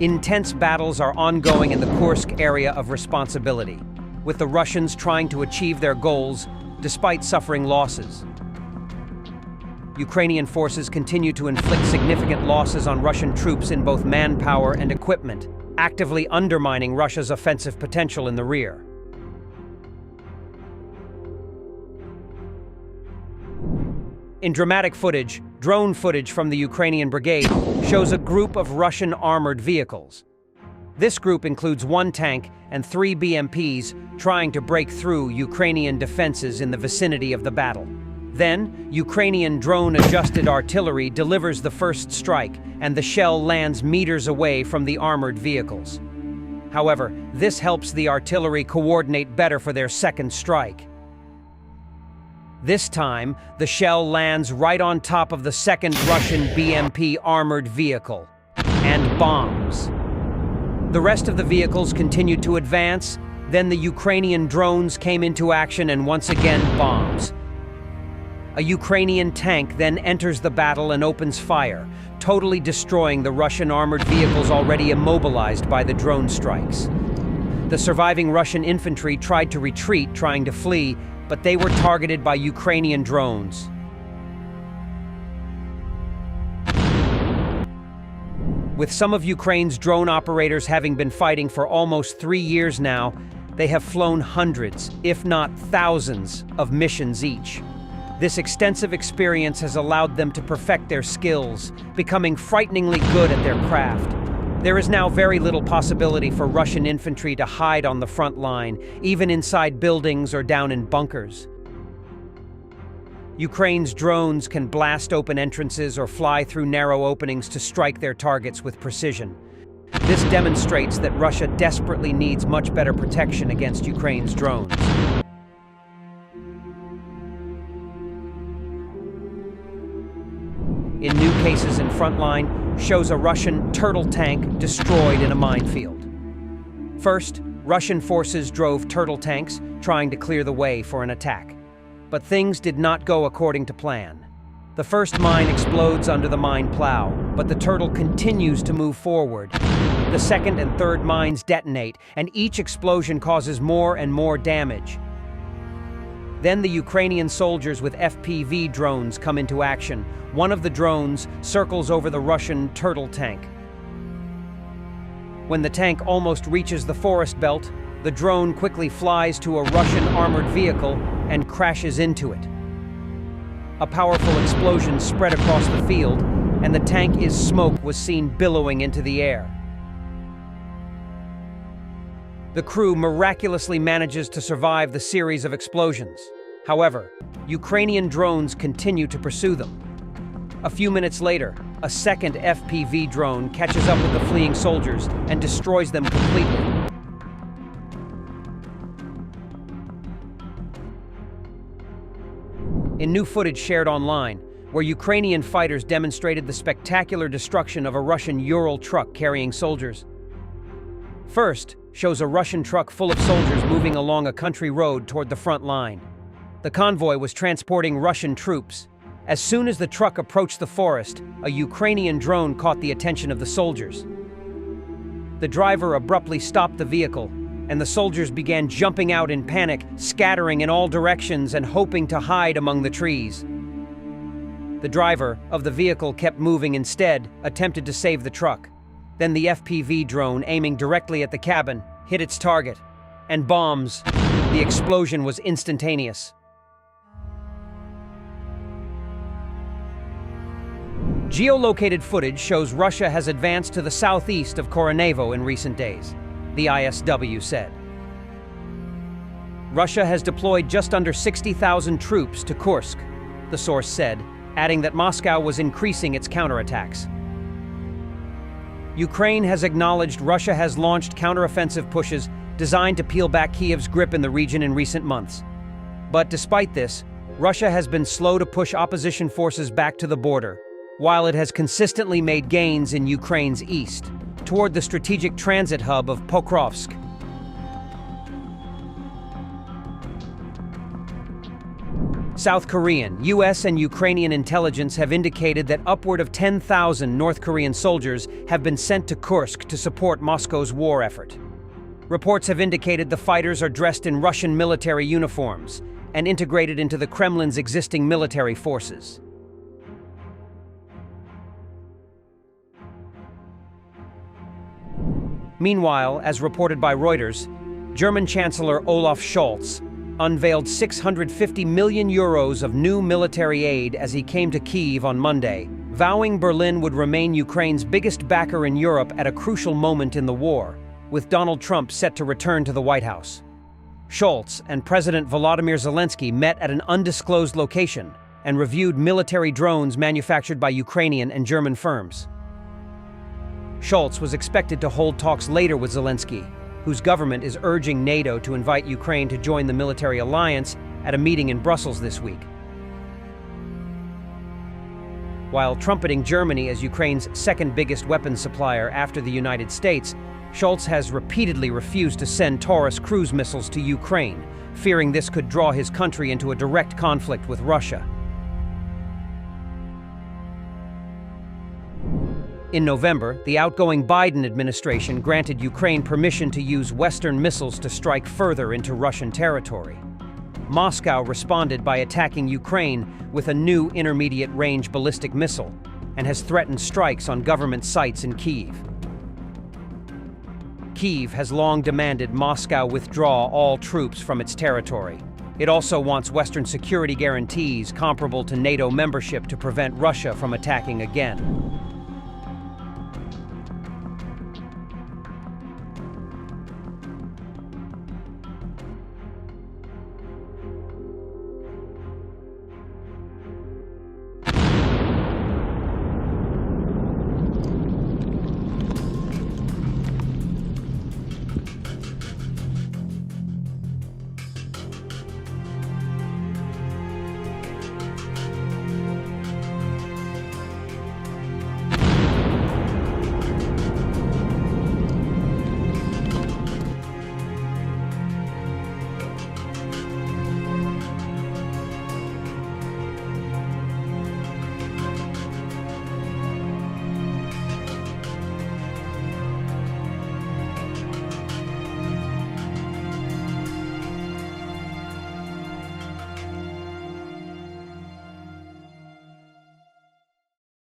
Intense battles are ongoing in the Kursk area of responsibility, with the Russians trying to achieve their goals despite suffering losses. Ukrainian forces continue to inflict significant losses on Russian troops in both manpower and equipment, actively undermining Russia's offensive potential in the rear. In dramatic footage, drone footage from the Ukrainian brigade shows a group of Russian armored vehicles. This group includes one tank and 3 BMPs trying to break through Ukrainian defenses in the vicinity of the battle. Then, Ukrainian drone-adjusted artillery delivers the first strike, and the shell lands meters away from the armored vehicles. However, this helps the artillery coordinate better for their second strike. This time, the shell lands right on top of the second Russian BMP armored vehicle and bombs. The rest of the vehicles continued to advance, then the Ukrainian drones came into action and once again bombs. A Ukrainian tank then enters the battle and opens fire, totally destroying the Russian armored vehicles already immobilized by the drone strikes. The surviving Russian infantry tried to retreat, trying to flee, but they were targeted by Ukrainian drones. With some of Ukraine's drone operators having been fighting for almost 3 years now, they have flown hundreds, if not thousands, of missions each. This extensive experience has allowed them to perfect their skills, becoming frighteningly good at their craft. There is now very little possibility for Russian infantry to hide on the front line, even inside buildings or down in bunkers. Ukraine's drones can blast open entrances or fly through narrow openings to strike their targets with precision. This demonstrates that Russia desperately needs much better protection against Ukraine's drones. In new cases in Frontline, shows a Russian turtle tank destroyed in a minefield. First, Russian forces drove turtle tanks, trying to clear the way for an attack. But things did not go according to plan. The first mine explodes under the mine plow, but the turtle continues to move forward. The second and third mines detonate, and each explosion causes more and more damage. Then the Ukrainian soldiers with FPV drones come into action. One of the drones circles over the Russian turtle tank. When the tank almost reaches the forest belt, the drone quickly flies to a Russian armored vehicle and crashes into it. A powerful explosion spread across the field, and the tank's smoke was seen billowing into the air. The crew miraculously manages to survive the series of explosions. However, Ukrainian drones continue to pursue them. A few minutes later, a second FPV drone catches up with the fleeing soldiers and destroys them completely. In new footage shared online, where Ukrainian fighters demonstrated the spectacular destruction of a Russian Ural truck carrying soldiers. First, shows a Russian truck full of soldiers moving along a country road toward the front line. The convoy was transporting Russian troops. As soon as the truck approached the forest, a Ukrainian drone caught the attention of the soldiers. The driver abruptly stopped the vehicle, and the soldiers began jumping out in panic, scattering in all directions and hoping to hide among the trees. The driver of the vehicle kept moving instead, attempted to save the truck. Then the FPV drone, aiming directly at the cabin, hit its target. And bombs. The explosion was instantaneous. Geolocated footage shows Russia has advanced to the southeast of Koronevo in recent days, the ISW said. Russia has deployed just under 60,000 troops to Kursk, the source said, adding that Moscow was increasing its counterattacks. Ukraine has acknowledged Russia has launched counteroffensive pushes designed to peel back Kiev's grip in the region in recent months. But despite this, Russia has been slow to push opposition forces back to the border, while it has consistently made gains in Ukraine's east, toward the strategic transit hub of Pokrovsk. South Korean, US, and Ukrainian intelligence have indicated that upward of 10,000 North Korean soldiers have been sent to Kursk to support Moscow's war effort. Reports have indicated the fighters are dressed in Russian military uniforms and integrated into the Kremlin's existing military forces. Meanwhile, as reported by Reuters, German Chancellor Olaf Scholz unveiled 650 million euros of new military aid as he came to Kyiv on Monday, vowing Berlin would remain Ukraine's biggest backer in Europe at a crucial moment in the war, with Donald Trump set to return to the White House. Scholz and President Volodymyr Zelensky met at an undisclosed location and reviewed military drones manufactured by Ukrainian and German firms. Scholz was expected to hold talks later with Zelensky, whose government is urging NATO to invite Ukraine to join the military alliance at a meeting in Brussels this week. While trumpeting Germany as Ukraine's second biggest weapons supplier after the United States, Scholz has repeatedly refused to send Taurus cruise missiles to Ukraine, fearing this could draw his country into a direct conflict with Russia. In November, the outgoing Biden administration granted Ukraine permission to use Western missiles to strike further into Russian territory. Moscow responded by attacking Ukraine with a new intermediate-range ballistic missile and has threatened strikes on government sites in Kyiv. Kyiv has long demanded Moscow withdraw all troops from its territory. It also wants Western security guarantees comparable to NATO membership to prevent Russia from attacking again.